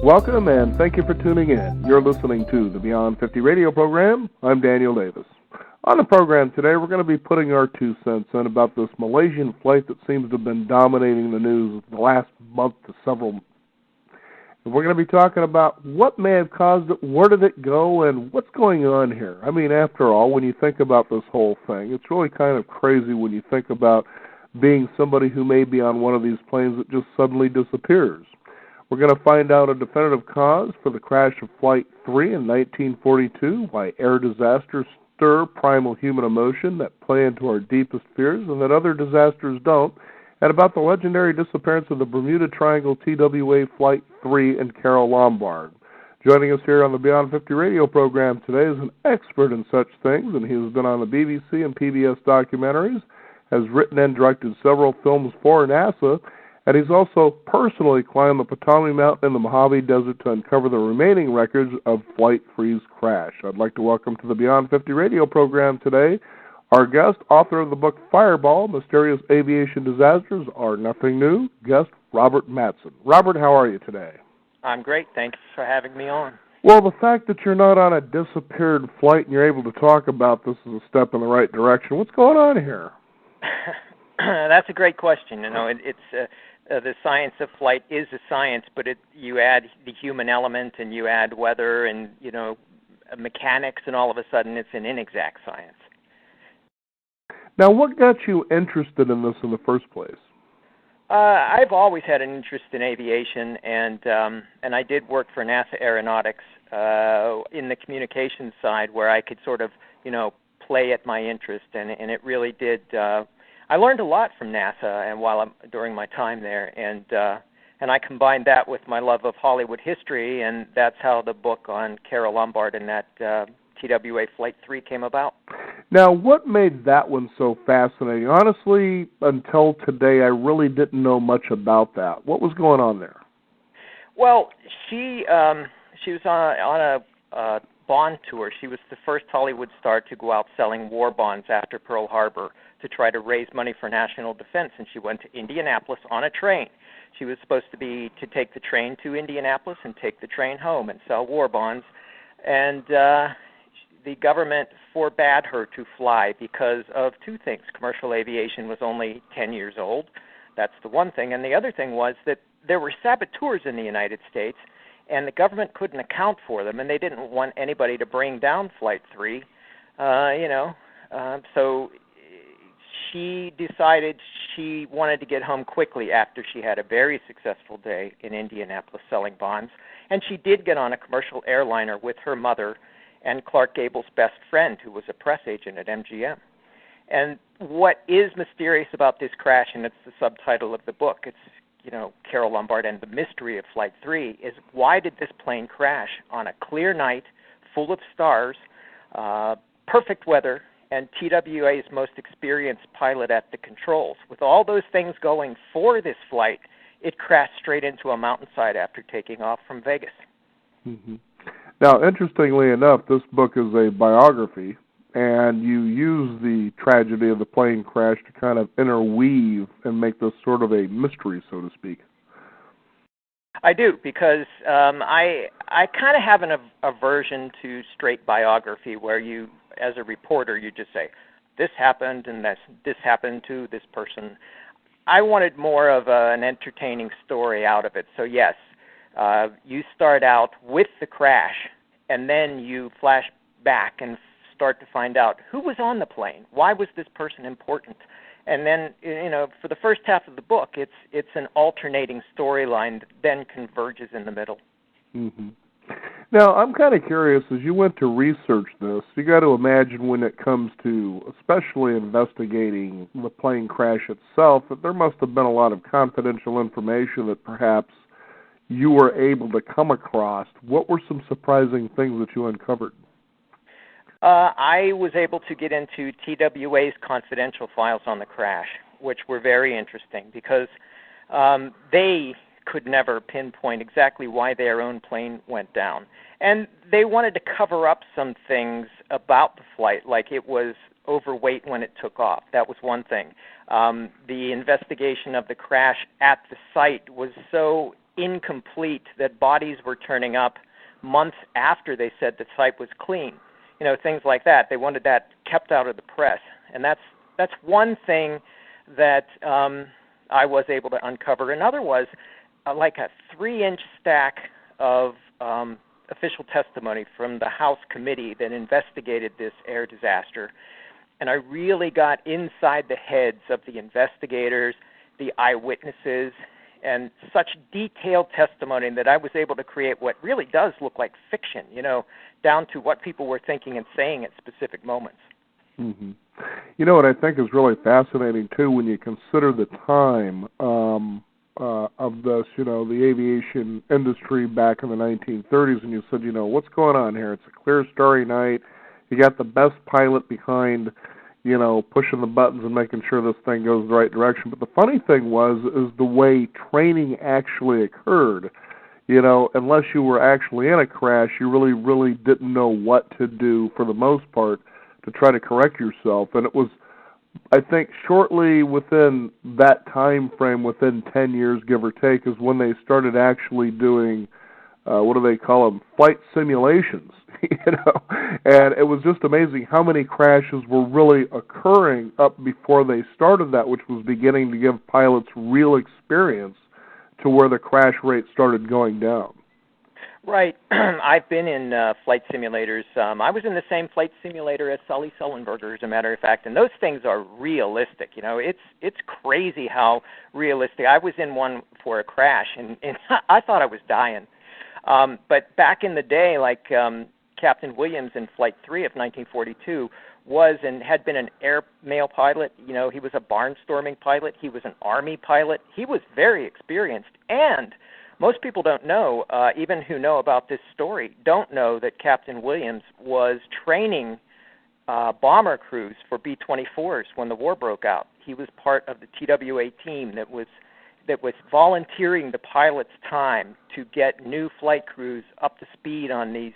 Welcome and thank you for tuning in. You're listening to the Beyond 50 radio program. I'm Daniel Davis. On the program today, we're going to be putting our 2 cents in about this Malaysian flight that seems to have been dominating the news the last month to several. And we're going to be talking about what may have caused it, where did it go, and what's going on here. I mean, after all, when you think about this whole thing, it's really kind of crazy when you think about being somebody who may be on one of these planes that just suddenly disappears. We're going to find out a definitive cause for the crash of Flight 3 in 1942, why air disasters stir primal human emotion that play into our deepest fears and that other disasters don't, and about the legendary disappearance of the Bermuda Triangle TWA Flight 3 and Carole Lombard. Joining us here on the Beyond 50 radio program today is an expert in such things, and he has been on the BBC and PBS documentaries, has written and directed several films for NASA, and he's also personally climbed the Potomac Mountain in the Mojave Desert to uncover the remaining records of Flight 3's crash. I'd like to welcome to the Beyond 50 radio program today our guest, author of the book Fireball, Mysterious Aviation Disasters Are Nothing New, guest Robert Matson. Robert, how are you today? I'm great. Thanks for having me on. Well, the fact that you're not on a disappeared flight and you're able to talk about this is a step in the right direction. What's going on here? That's a great question. You know, the science of flight is a science, but you add the human element and you add weather and, mechanics, and all of a sudden it's an inexact science. Now, what got you interested in this in the first place? I've always had an interest in aviation, and I did work for NASA Aeronautics in the communications side, where I could sort of, play at my interest, and it really did. I learned a lot from NASA, and during my time there, and I combined that with my love of Hollywood history, and that's how the book on Carole Lombard and that TWA Flight 3 came about. Now, what made that one so fascinating? Honestly, until today, I really didn't know much about that. What was going on there? Well, she was on a bond tour. She was the first Hollywood star to go out selling war bonds after Pearl Harbor to try to raise money for national defense, and she went to Indianapolis on a train. She was supposed to take the train to Indianapolis and take the train home and sell war bonds, and the government forbade her to fly because of 2 things. Commercial aviation was only 10 years old. That's the one thing. And the other thing was that there were saboteurs in the United States, and the government couldn't account for them, and they didn't want anybody to bring down Flight 3, so she decided she wanted to get home quickly after she had a very successful day in Indianapolis selling bonds, and she did get on a commercial airliner with her mother and Clark Gable's best friend, who was a press agent at MGM. And what is mysterious about this crash, and it's the subtitle of the book, it's, Carole Lombard and the Mystery of Flight 3, is why did this plane crash on a clear night, full of stars, perfect weather, and TWA's most experienced pilot at the controls? With all those things going for this flight, it crashed straight into a mountainside after taking off from Vegas. Mm-hmm. Now, interestingly enough, this book is a biography, and you use the tragedy of the plane crash to kind of interweave and make this sort of a mystery, so to speak. I do, because I kind of have an aversion to straight biography where you, as a reporter, you just say, this happened and this happened to this person. I wanted more of an entertaining story out of it. So, yes, you start out with the crash, and then you flash back and start to find out who was on the plane, why was this person important, and then for the first half of the book, it's an alternating storyline that then converges in the middle. Mm-hmm. Now, I'm kind of curious, as you went to research this, you got to imagine when it comes to especially investigating the plane crash itself, that there must have been a lot of confidential information that perhaps you were able to come across. What were some surprising things that you uncovered? I was able to get into TWA's confidential files on the crash, which were very interesting because they could never pinpoint exactly why their own plane went down. And they wanted to cover up some things about the flight, like it was overweight when it took off. That was one thing. The investigation of the crash at the site was so incomplete, that bodies were turning up months after they said the site was clean. Things like that. They wanted that kept out of the press. And that's one thing that I was able to uncover. Another was like a 3-inch stack of official testimony from the House committee that investigated this air disaster. And I really got inside the heads of the investigators, the eyewitnesses, and such detailed testimony that I was able to create what really does look like fiction, down to what people were thinking and saying at specific moments. Mm-hmm. What I think is really fascinating, too, when you consider the time of this, the aviation industry back in the 1930s, and you said, what's going on here? It's a clear, starry night. You got the best pilot behind, pushing the buttons and making sure this thing goes the right direction. But the funny thing is the way training actually occurred. Unless you were actually in a crash, you really, really didn't know what to do for the most part to try to correct yourself. And it was, I think, shortly within that time frame, within 10 years, give or take, is when they started actually doing, what do they call them, flight simulations, And it was just amazing how many crashes were really occurring up before they started that, which was beginning to give pilots real experience to where the crash rate started going down. Right. I've been in flight simulators. I was in the same flight simulator as Sully Sullenberger, as a matter of fact, and those things are realistic. It's crazy how realistic. I was in one for a crash, and I thought I was dying. But back in the day, like Captain Williams in Flight 3 of 1942 was and had been an air mail pilot. He was a barnstorming pilot. He was an Army pilot. He was very experienced, and most people don't know, even who know about this story, don't know that Captain Williams was training bomber crews for B-24s when the war broke out. He was part of the TWA team that was volunteering the pilots' time to get new flight crews up to speed on these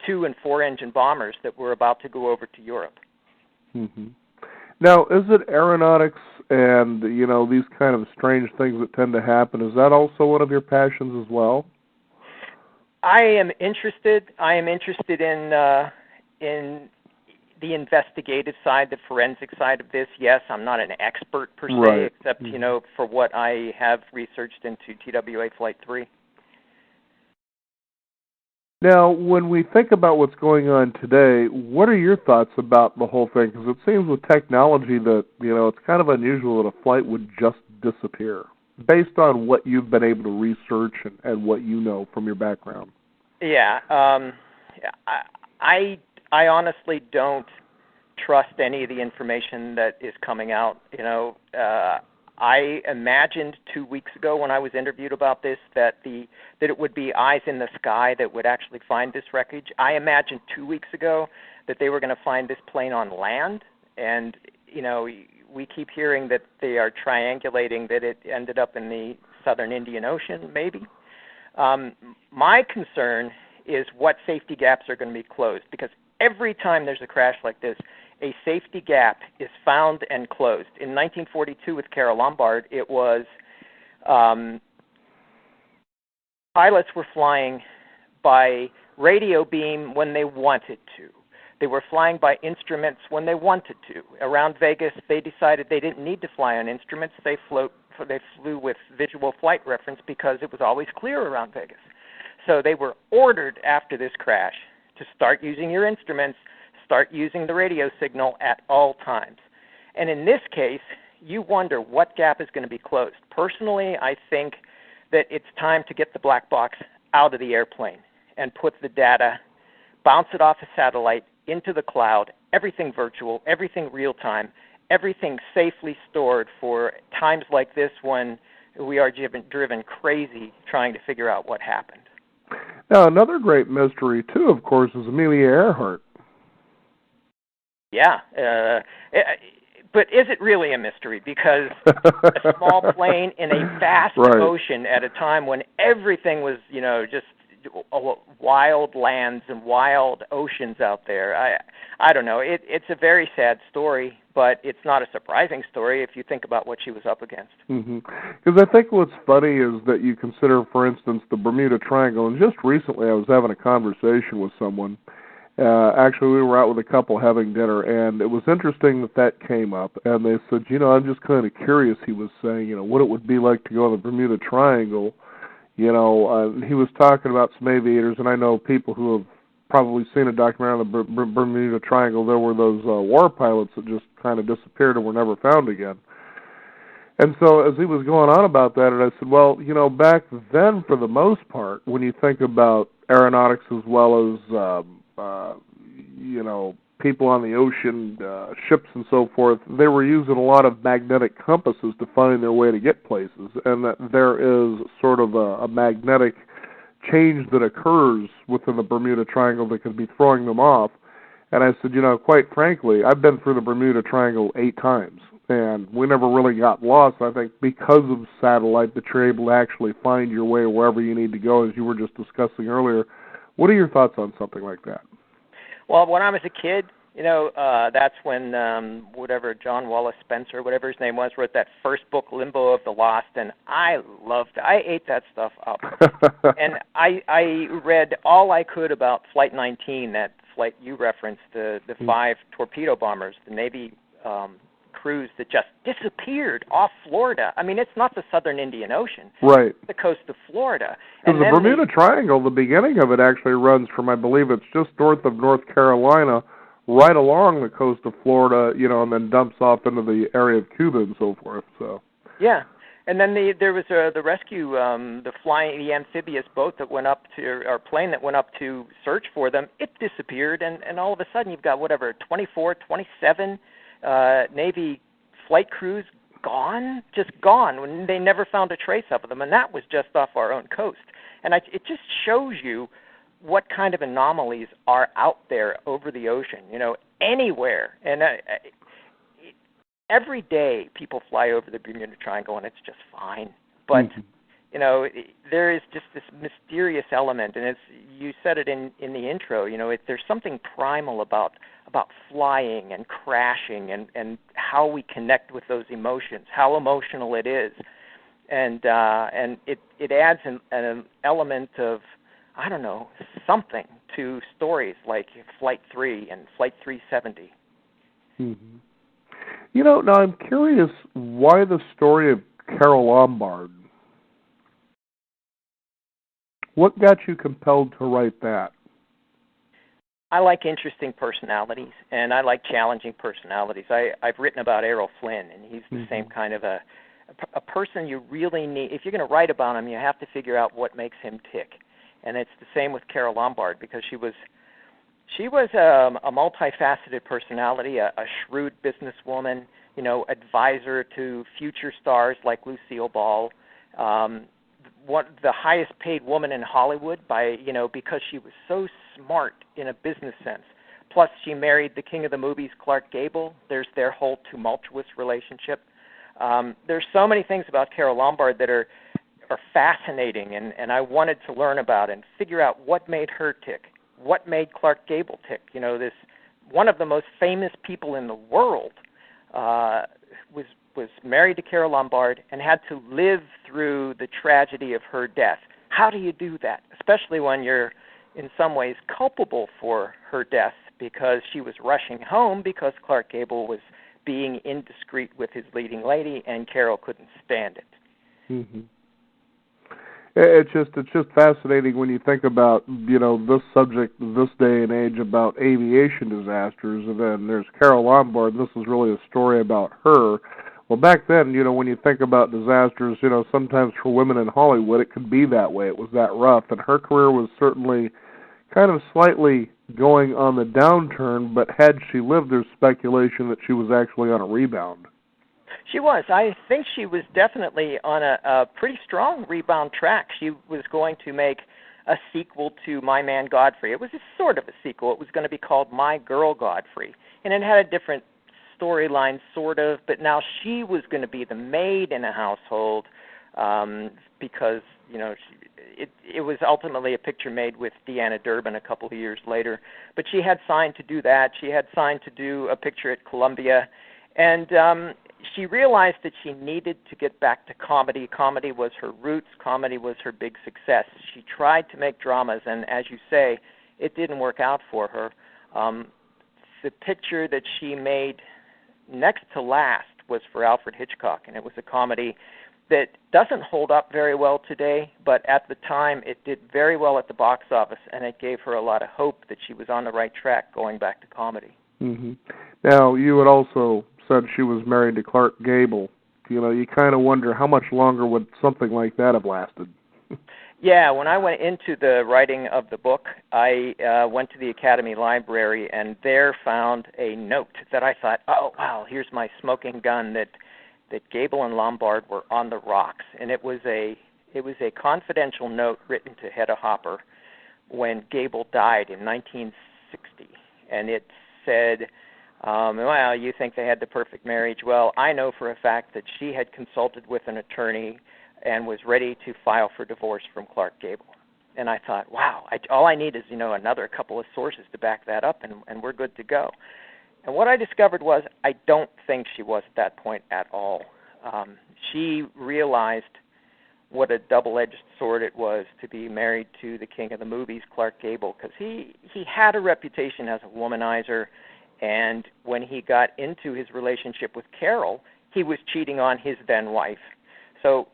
2- and 4-engine bombers that were about to go over to Europe. Mm-hmm. Now, is it aeronautics and, these kind of strange things that tend to happen, is that also one of your passions as well? I am interested in the investigative side, the forensic side of this. Yes, I'm not an expert per se, right. Except, for what I have researched into TWA Flight 3. Now, when we think about what's going on today, what are your thoughts about the whole thing? Because it seems with technology that, it's kind of unusual that a flight would just disappear, based on what you've been able to research and what you know from your background. Yeah. I honestly don't trust any of the information that is coming out. I imagined 2 weeks ago when I was interviewed about this that it would be eyes in the sky that would actually find this wreckage. I imagined 2 weeks ago that they were going to find this plane on land, and we keep hearing that they are triangulating that it ended up in the southern Indian Ocean, maybe. My concern is what safety gaps are going to be closed, because every time there's a crash like this, a safety gap is found and closed. In 1942 with Carole Lombard, it was pilots were flying by radio beam when they wanted to. They were flying by instruments when they wanted to. Around Vegas, they decided they didn't need to fly on instruments. They flew with visual flight reference because it was always clear around Vegas. So they were ordered after this crash to start using your instruments, start using the radio signal at all times. And in this case, you wonder what gap is going to be closed. Personally, I think that it's time to get the black box out of the airplane and put the data, bounce it off a satellite into the cloud, everything virtual, everything real time, everything safely stored for times like this when we are driven crazy trying to figure out what happened. Now, another great mystery, too, of course, is Amelia Earhart. Yeah, but is it really a mystery? Because a small plane in a vast right. ocean at a time when everything was, wild lands and wild oceans out there. I don't know. It's a very sad story, but it's not a surprising story if you think about what she was up against. Because I think what's funny is that you consider, for instance, the Bermuda Triangle, and just recently I was having a conversation with someone. Actually, we were out with a couple having dinner, and it was interesting that came up, and they said, I'm just kind of curious, he was saying, what it would be like to go on the Bermuda Triangle. He was talking about some aviators, and I know people who have probably seen a documentary on the Bermuda Triangle. There were those war pilots that just kind of disappeared and were never found again. And so as he was going on about that, and I said, well, back then, for the most part, when you think about aeronautics as well as, people on the ocean, ships and so forth, they were using a lot of magnetic compasses to find their way to get places, and that there is sort of a magnetic change that occurs within the Bermuda Triangle that could be throwing them off. And I said, quite frankly, I've been through the Bermuda Triangle 8 times, and we never really got lost, I think, because of satellite, that you're able to actually find your way wherever you need to go, as you were just discussing earlier. What are your thoughts on something like that? Well, when I was a kid, that's when whatever John Wallace Spencer, whatever his name was, wrote that first book, Limbo of the Lost, and I ate that stuff up. And I read all I could about Flight 19, that flight you referenced, the 5 torpedo bombers, the Navy crews that just disappeared off Florida. I mean, it's not the southern Indian Ocean. Right. It's the coast of Florida. Because the Bermuda Triangle, the beginning of it actually runs from, I believe it's just north of North Carolina, right along the coast of Florida, and then dumps off into the area of Cuba and so forth. So. Yeah. And then there was the rescue, the amphibious boat that went up to, or plane that went up to search for them. It disappeared, and all of a sudden you've got 24, 27 Navy flight crews gone, just gone. When they never found a trace of them, and that was just off our own coast. And it just shows you what kind of anomalies are out there over the ocean, anywhere. And every day people fly over the Bermuda Triangle, and it's just fine. But there is just this mysterious element, and you said it in the intro. There's something primal about flying and crashing, and how we connect with those emotions, how emotional it is, and it adds an element of, I don't know, something to stories like Flight 3 and Flight 370. Now I'm curious why the story of Carole Lombard. What got you compelled to write that? I like interesting personalities, and I like challenging personalities. I've written about Errol Flynn, and he's the same kind of a person you really need. If you're going to write about him, you have to figure out what makes him tick. And it's the same with Carole Lombard, because she was a multifaceted personality, a shrewd businesswoman, advisor to future stars like Lucille Ball, the highest paid woman in Hollywood because she was so smart in a business sense. Plus, she married the king of the movies, Clark Gable. There's their whole tumultuous relationship. There's so many things about Carole Lombard that are fascinating, and I wanted to learn about and figure out what made her tick, what made Clark Gable tick. This one of the most famous people in the world was married to Carole Lombard and had to live through the tragedy of her death. How do you do that, especially when you're in some ways culpable for her death, because she was rushing home because Clark Gable was being indiscreet with his leading lady, and Carole couldn't stand it. It's just fascinating when you think about, this subject, this day and age, about aviation disasters, and then there's Carole Lombard, and this is really a story about her. Well, back then, when you think about disasters, sometimes for women in Hollywood, it could be that way. It was that rough, and her career was certainly kind of slightly going on the downturn, but had she lived, there's speculation that she was actually on a rebound. She was. I think she was definitely on a pretty strong rebound track. She was going to make a sequel to My Man Godfrey. It was a sort of a sequel. It was going to be called My Girl Godfrey, and it had a different storyline, sort of, but now she was going to be the maid in a household because it was ultimately a picture made with Deanna Durbin a couple of years later. But she had signed to do that. She had signed to do a picture at Columbia. And she realized that she needed to get back to comedy. Comedy was her roots. Comedy was her big success. She tried to make dramas, and as you say, it didn't work out for her. The picture that she made next to last was for Alfred Hitchcock, and it was a comedy that doesn't hold up very well today, but at the time it did very well at the box office, and it gave her a lot of hope that she was on the right track going back to comedy. Mm-hmm. Now, you had also said she was married to Clark Gable. You kind of wonder how much longer would something like that have lasted. Yeah, when I went into the writing of the book, I went to the Academy Library and there found a note that I thought, oh, wow, here's my smoking gun, that Gable and Lombard were on the rocks. And it was a confidential note written to Hedda Hopper when Gable died in 1960. And it said, well, you think they had the perfect marriage. Well, I know for a fact that she had consulted with an attorney and was ready to file for divorce from Clark Gable. And I thought, wow, all I need is, another couple of sources to back that up, and we're good to go. And what I discovered was I don't think she was at that point at all. She realized what a double-edged sword it was to be married to the king of the movies, Clark Gable, because he had a reputation as a womanizer, and when he got into his relationship with Carole, he was cheating on his then-wife. So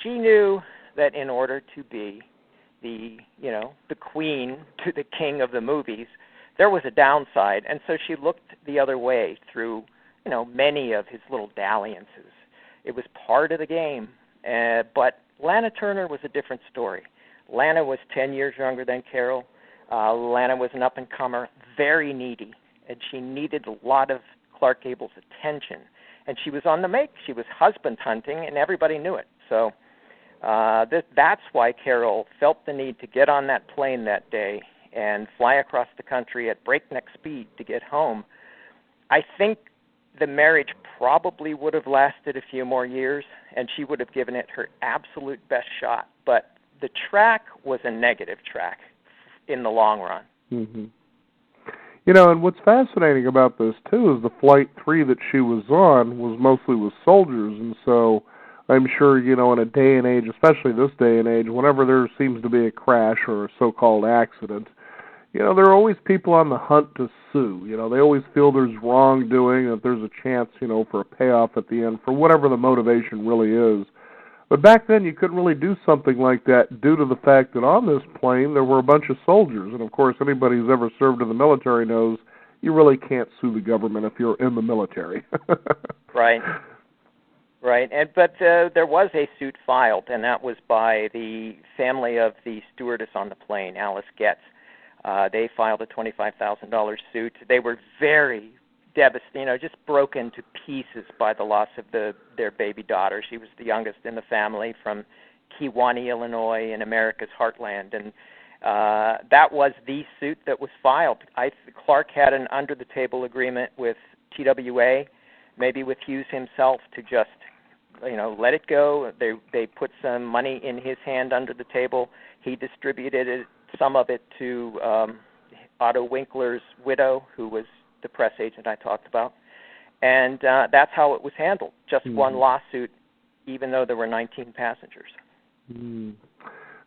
she knew that in order to be the queen to the king of the movies, there was a downside, and so she looked the other way through, many of his little dalliances. It was part of the game, but Lana Turner was a different story. Lana was 10 years younger than Carole. Lana was an up-and-comer, very needy, and she needed a lot of Clark Gable's attention. And she was on the make. She was husband hunting, and everybody knew it. So that's why Carole felt the need to get on that plane that day and fly across the country at breakneck speed to get home. I think the marriage probably would have lasted a few more years, and she would have given it her absolute best shot. But the track was a negative track in the long run. Mm-hmm. And what's fascinating about this, too, is the Flight 3 that she was on was mostly with soldiers, and so I'm sure, in a day and age, especially this day and age, whenever there seems to be a crash or a so-called accident, there are always people on the hunt to sue. They always feel there's wrongdoing, that there's a chance, for a payoff at the end, for whatever the motivation really is. But back then, you couldn't really do something like that due to the fact that on this plane, there were a bunch of soldiers. And, of course, anybody who's ever served in the military knows you really can't sue the government if you're in the military. Right. Right, but there was a suit filed, and that was by the family of the stewardess on the plane, Alice Getz. They filed a $25,000 suit. They were very devastated, just broken to pieces by the loss of their baby daughter. She was the youngest in the family from Kewanee, Illinois, in America's heartland, and that was the suit that was filed. Clark had an under-the-table agreement with TWA, maybe with Hughes himself, to just let it go. They put some money in his hand under the table. He distributed some of it to Otto Winkler's widow, who was the press agent I talked about. And that's how it was handled. Just one lawsuit, even though there were 19 passengers.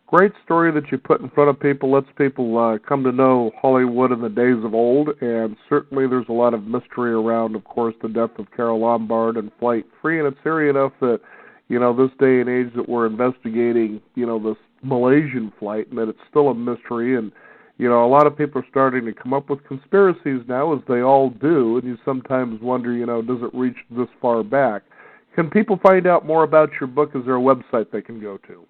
Great story that you put in front of people, lets people come to know Hollywood in the days of old, and certainly there's a lot of mystery around, of course, the death of Carole Lombard and Flight 3, and it's eerie enough that, this day and age that we're investigating, this Malaysian flight, and that it's still a mystery, and, a lot of people are starting to come up with conspiracies now, as they all do, and you sometimes wonder, does it reach this far back? Can people find out more about your book? Is there a website they can go to?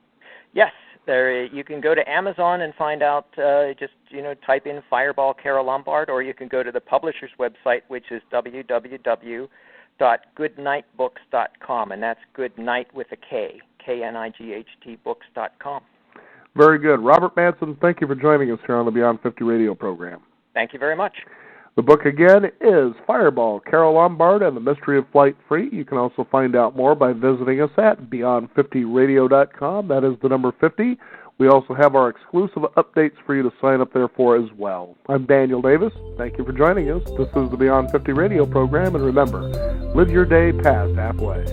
Yes. You can go to Amazon and find out, type in Fireball Carole Lombard, or you can go to the publisher's website, which is www.goodnightbooks.com, and that's goodnight with a K, K-N-I-G-H-T books.com. Very good. Robert Manson, thank you for joining us here on the Beyond 50 radio program. Thank you very much. The book again is Fireball, Carole Lombard and the Mystery of Flight Free. You can also find out more by visiting us at beyond50radio.com. That is the number 50. We also have our exclusive updates for you to sign up there for as well. I'm Daniel Davis. Thank you for joining us. This is the Beyond 50 radio program, and remember, live your day past halfway.